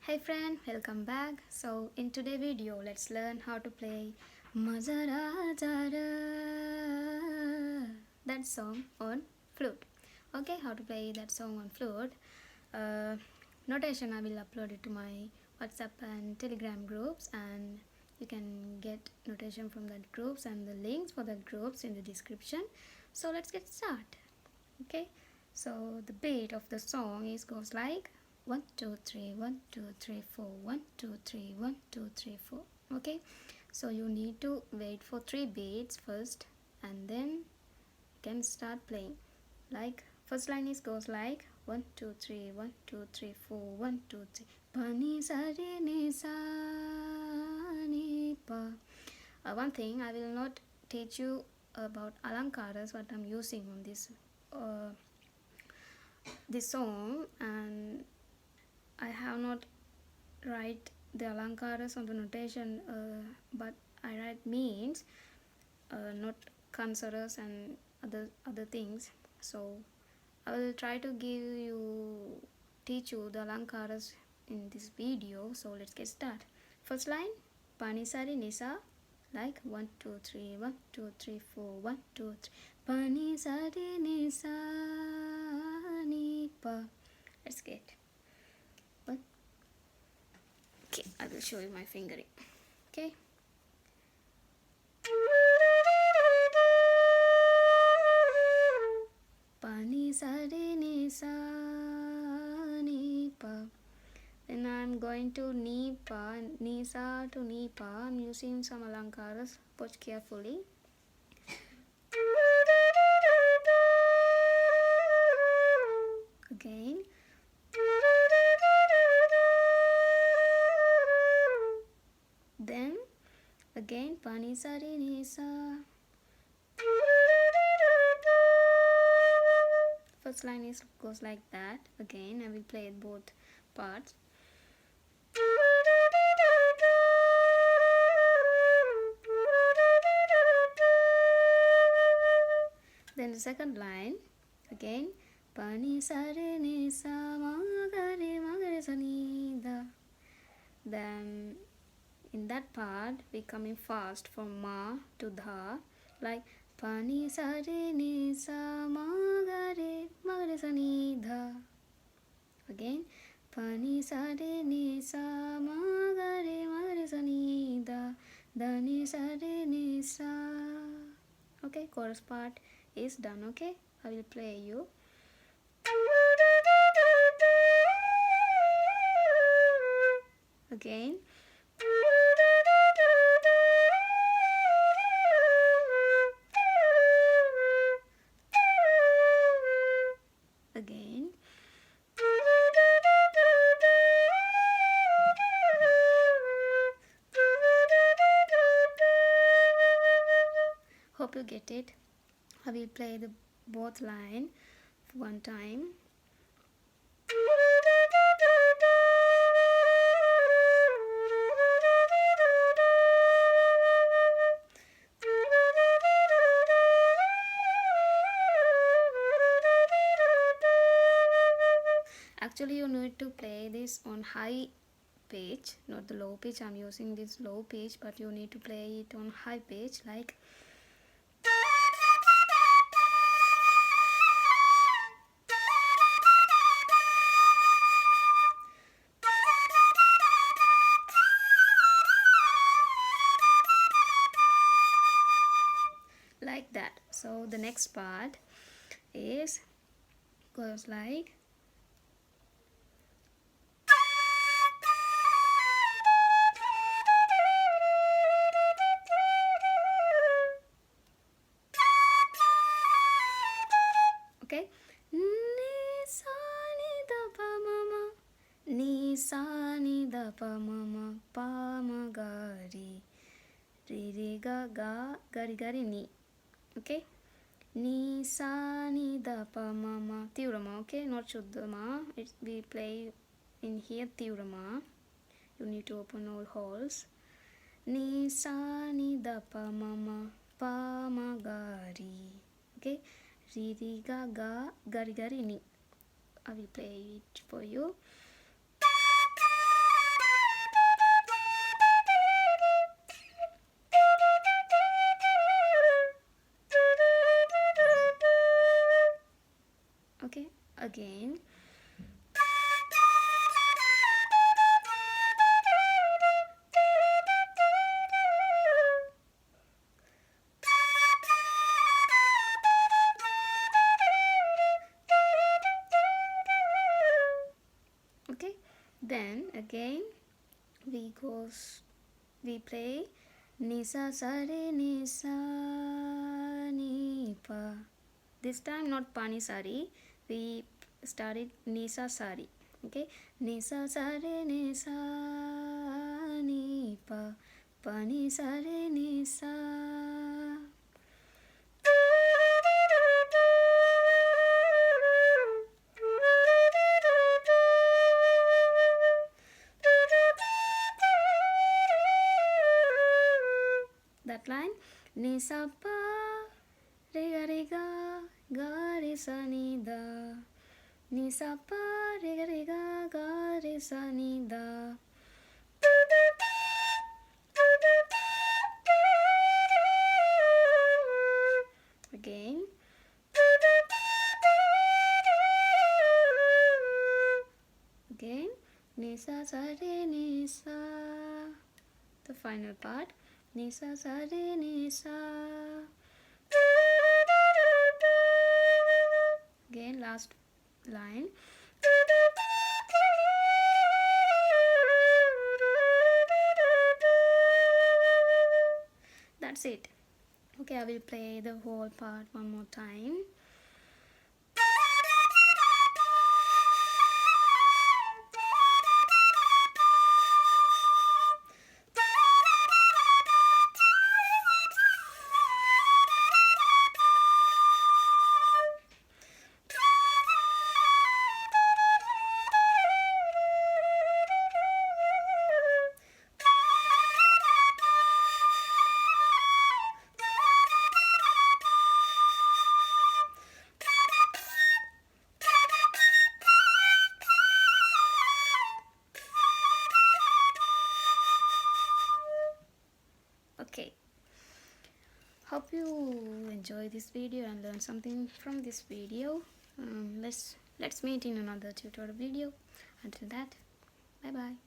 Hi friend, welcome back. So in today's video, let's learn how to play Majhyarajaraflute, that song on flute. Okay, how to play that song on flute. Notation I will upload it to my WhatsApp and Telegram groups, and you can get notation from that groups and the links for the groups in the description. So let's get started. Okay, so the beat of the song goes like 1 2 3 1 2 3 4 1 2 3 1 2 3 4. Okay, so you need to wait for 3 beats first and then you can start playing. Like first line goes like 1 2 3 1 2 3 4 1 2 3 pani sa re ni sa ni pa. One thing I will not teach you about alankaras what I'm using on this song, and I have not write the alankaras on the notation, but I write means, not considers and other things. So I will try to teach you the alankaras in this video. So let's get started. First line pani sari nisa, like 1 2 3 1 2 3 4 1 2 3 pani sari nisa ni pa. Let's get one. Okay, I will show you my fingering. Okay, pani sari ni sa ni pa. Then I'm going to ni pa, ni sa to ni pa. I'm using some alankaras. Watch carefully. Again. Then again pani sari ni sa. First line goes like that. Again I will play both parts. Then the second line again pani sari ni sa ma ga re sa ni da. Then in that part we coming fast from ma to dha, like pani sari ni sa ma ga re sa ni dha. Again pani sari ni sa ma ga re sa ni da, da ni sari ni sa. Okay, chorus part is done. Okay, I will play you. Again. Again. Hope you get it. I will play the both line one time. Actually you need to play this on high pitch, not the low pitch. I'm using this low pitch, but you need to play it on high pitch, like like that. So the next part goes like okay, ni sa ni da pa ma ma, ni sa ni da pa ma ma, pa ma ga re, re ga ga re ni. Okay, ni sa ni da pa ma ma, tivrama. Okay, not shuddhama. We play in here tivrama. You need to open all holes. Ni sa ni da pa ma ma, pa ma ga re. Okay, re ga ga re ni. I will play it for you. Okay, then again we play ni sa sa re ni sa ni pa. This time not pani sari, we started ni sa sari. Okay, ni sa sa re ni sa ni pa, pa ni sa re ni sa. That line, ni sa pa re ga ga re sa ni da, ni sa pa re ga re sa ni da. Again, again, ni sa sa re ni sa. The final part, ni sa sa re ni sa. Again, last line. That's it. Okay, I will play the whole part one more time. Okay, hope you enjoy this video and learn something from this video. Let's meet in another tutorial video. Until that, bye bye.